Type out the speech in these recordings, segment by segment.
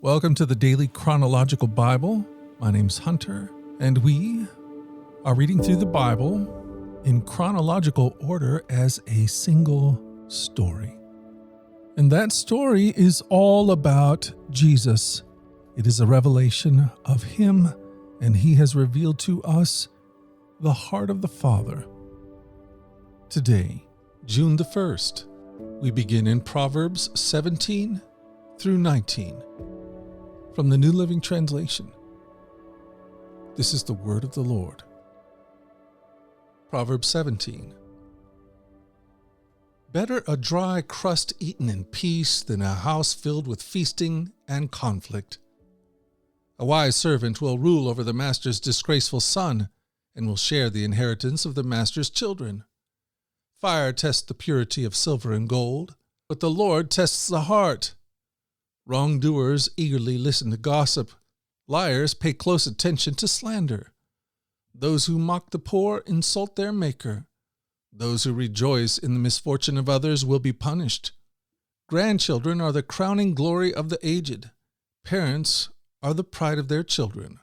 Welcome to the Daily Chronological Bible. My name's Hunter, and we are reading through the Bible in chronological order as a single story. And that story is all about Jesus. It is a revelation of Him, and He has revealed to us the heart of the Father. Today, June the 1st, we begin in Proverbs 17 through 19 from the New Living Translation. This is the word of the Lord. Proverbs 17. Better a dry crust eaten in peace than a house filled with feasting and conflict. A wise servant will rule over the master's disgraceful son and will share the inheritance of the master's children. Fire tests the purity of silver and gold, but the Lord tests the heart. Wrongdoers eagerly listen to gossip. Liars pay close attention to slander. Those who mock the poor insult their Maker. Those who rejoice in the misfortune of others will be punished. Grandchildren are the crowning glory of the aged. Parents are the pride of their children.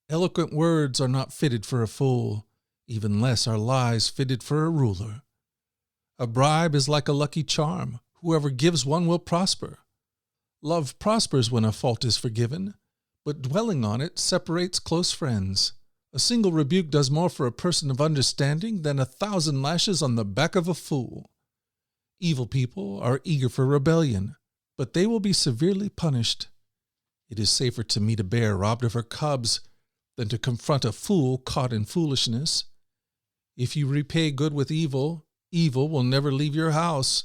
Eloquent words are not fitted for a fool, even less are lies fitted for a ruler. A bribe is like a lucky charm. Whoever gives one will prosper. Love prospers when a fault is forgiven, but dwelling on it separates close friends. A single rebuke does more for a person of understanding than 1,000 lashes on the back of a fool. Evil people are eager for rebellion, but they will be severely punished. It is safer to meet a bear robbed of her cubs than to confront a fool caught in foolishness. If you repay good with evil, evil will never leave your house.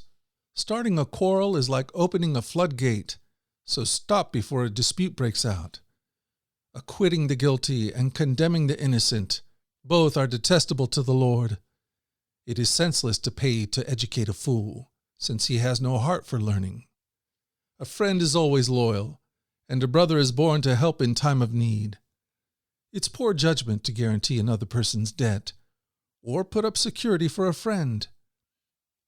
Starting a quarrel is like opening a floodgate, so stop before a dispute breaks out. Acquitting the guilty and condemning the innocent, both are detestable to the Lord. It is senseless to pay to educate a fool, since he has no heart for learning. A friend is always loyal, and a brother is born to help in time of need. It's poor judgment to guarantee another person's debt, or put up security for a friend.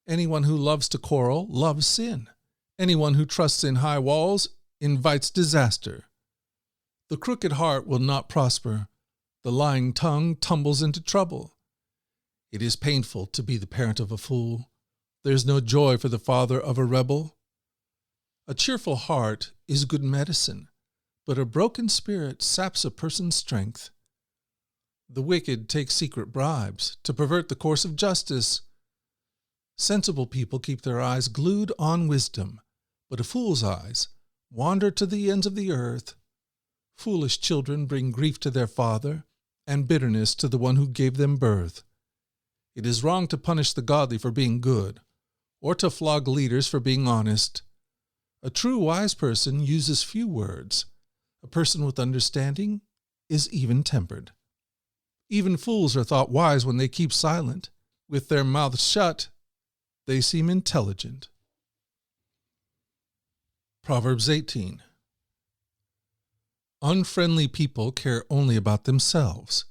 Anyone who loves to quarrel loves sin. Anyone who trusts in high walls invites disaster. The crooked heart will not prosper. The lying tongue tumbles into trouble. It is painful to be the parent of a fool. There is no joy for the father of a rebel. A cheerful heart is good medicine, but a broken spirit saps a person's strength. The wicked take secret bribes to pervert the course of justice. Sensible people keep their eyes glued on wisdom, but a fool's eyes wander to the ends of the earth. Foolish children bring grief to their father and bitterness to the one who gave them birth. It is wrong to punish the godly for being good, or to flog leaders for being honest. A true wise person uses few words. A person with understanding is even-tempered. Even fools are thought wise when they keep silent. With their mouths shut, they seem intelligent. Proverbs 18. Unfriendly people care only about themselves.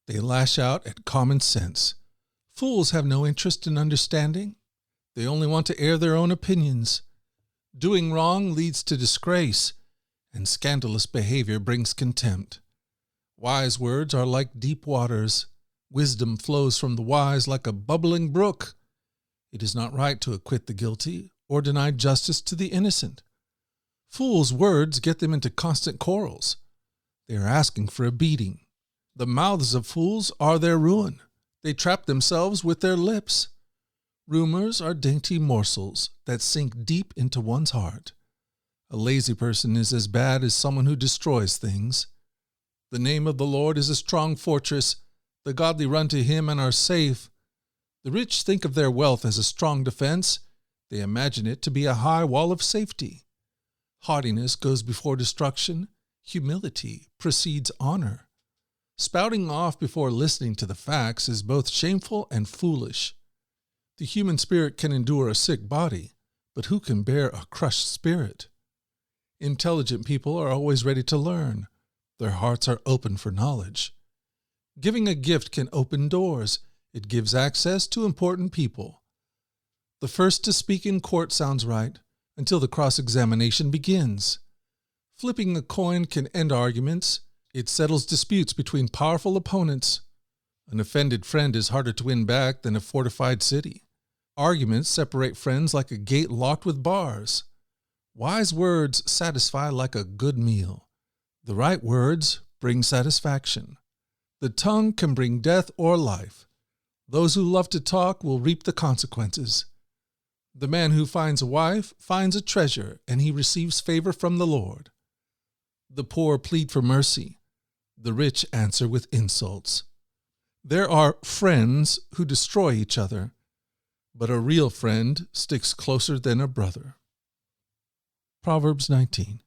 They lash out at common sense. Fools have no interest in understanding. They only want to air their own opinions. Doing wrong leads to disgrace, and scandalous behavior brings contempt. Wise words are like deep waters. Wisdom flows from the wise like a bubbling brook. It is not right to acquit the guilty or deny justice to the innocent. Fools' words get them into constant quarrels. They are asking for a beating. The mouths of fools are their ruin. They trap themselves with their lips. Rumors are dainty morsels that sink deep into one's heart. A lazy person is as bad as someone who destroys things. The name of the Lord is a strong fortress. The godly run to Him and are safe. The rich think of their wealth as a strong defense. They imagine it to be a high wall of safety. Haughtiness goes before destruction. Humility precedes honor. Spouting off before listening to the facts is both shameful and foolish. The human spirit can endure a sick body, but who can bear a crushed spirit? Intelligent people are always ready to learn. Their hearts are open for knowledge. Giving a gift can open doors. It gives access to important people. The first to speak in court sounds right until the cross-examination begins. Flipping a coin can end arguments. It settles disputes between powerful opponents. An offended friend is harder to win back than a fortified city. Arguments separate friends like a gate locked with bars. Wise words satisfy like a good meal. The right words bring satisfaction. The tongue can bring death or life. Those who love to talk will reap the consequences. The man who finds a wife finds a treasure, and he receives favor from the Lord. The poor plead for mercy. The rich answer with insults. There are friends who destroy each other, but a real friend sticks closer than a brother. Proverbs 19.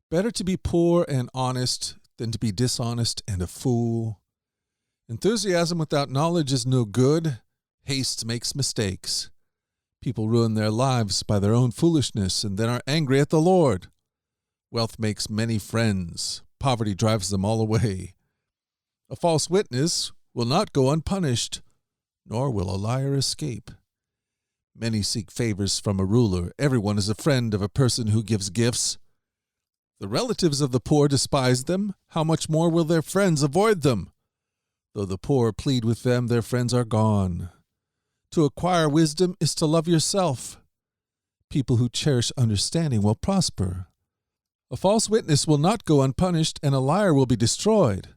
Better to be poor and honest than to be dishonest and a fool. Enthusiasm without knowledge is no good. Haste makes mistakes. People ruin their lives by their own foolishness and then are angry at the Lord. Wealth makes many friends. Poverty drives them all away. A false witness will not go unpunished, nor will a liar escape. Many seek favors from a ruler. Everyone is a friend of a person who gives gifts. The relatives of the poor despise them. How much more will their friends avoid them? Though the poor plead with them, their friends are gone. To acquire wisdom is to love yourself. People who cherish understanding will prosper. A false witness will not go unpunished, and a liar will be destroyed.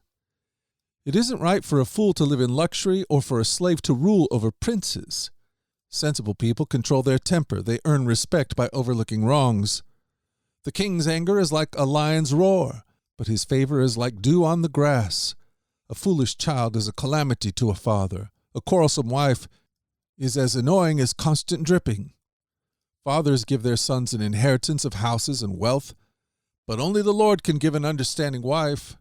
It isn't right for a fool to live in luxury or for a slave to rule over princes. Sensible people control their temper. They earn respect by overlooking wrongs. The king's anger is like a lion's roar, but his favor is like dew on the grass. A foolish child is a calamity to a father. A quarrelsome wife is as annoying as constant dripping. Fathers give their sons an inheritance of houses and wealth, but only the Lord can give an understanding wife.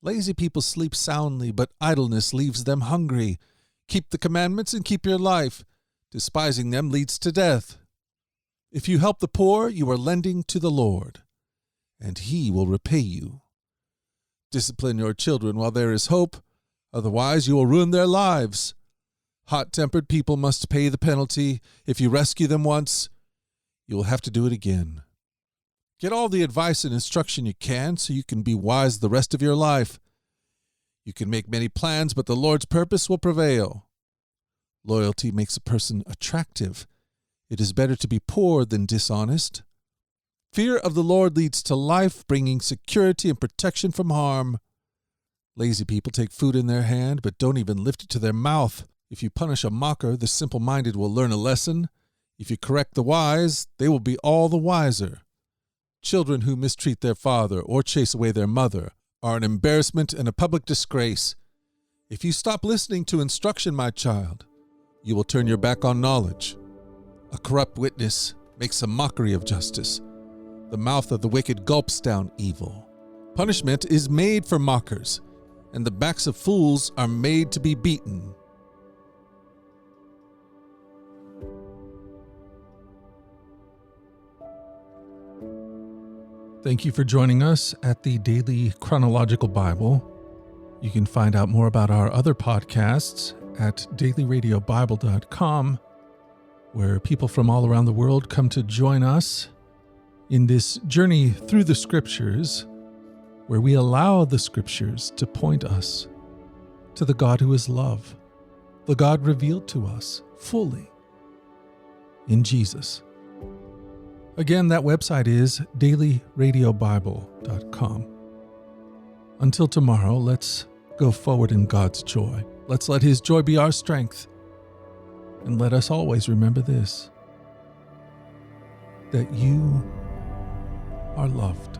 Lazy people sleep soundly, but idleness leaves them hungry. Keep the commandments and keep your life. Despising them leads to death. If you help the poor, you are lending to the Lord, and He will repay you. Discipline your children while there is hope, otherwise you will ruin their lives. Hot-tempered people must pay the penalty. If you rescue them once, you will have to do it again. Get all the advice and instruction you can so you can be wise the rest of your life. You can make many plans, but the Lord's purpose will prevail. Loyalty makes a person attractive. It is better to be poor than dishonest. Fear of the Lord leads to life, bringing security and protection from harm. Lazy people take food in their hand, but don't even lift it to their mouth. If you punish a mocker, the simple-minded will learn a lesson. If you correct the wise, they will be all the wiser. Children who mistreat their father or chase away their mother are an embarrassment and a public disgrace. If you stop listening to instruction, my child, you will turn your back on knowledge. A corrupt witness makes a mockery of justice. The mouth of the wicked gulps down evil. Punishment is made for mockers, and the backs of fools are made to be beaten. Thank you for joining us at the Daily Chronological Bible. You can find out more about our other podcasts at dailyradiobible.com, where people from all around the world come to join us in this journey through the Scriptures, where we allow the Scriptures to point us to the God who is love, the God revealed to us fully in Jesus. Again, that website is dailyradiobible.com. Until tomorrow, let's go forward in God's joy. Let's let His joy be our strength. And let us always remember this, that you are loved.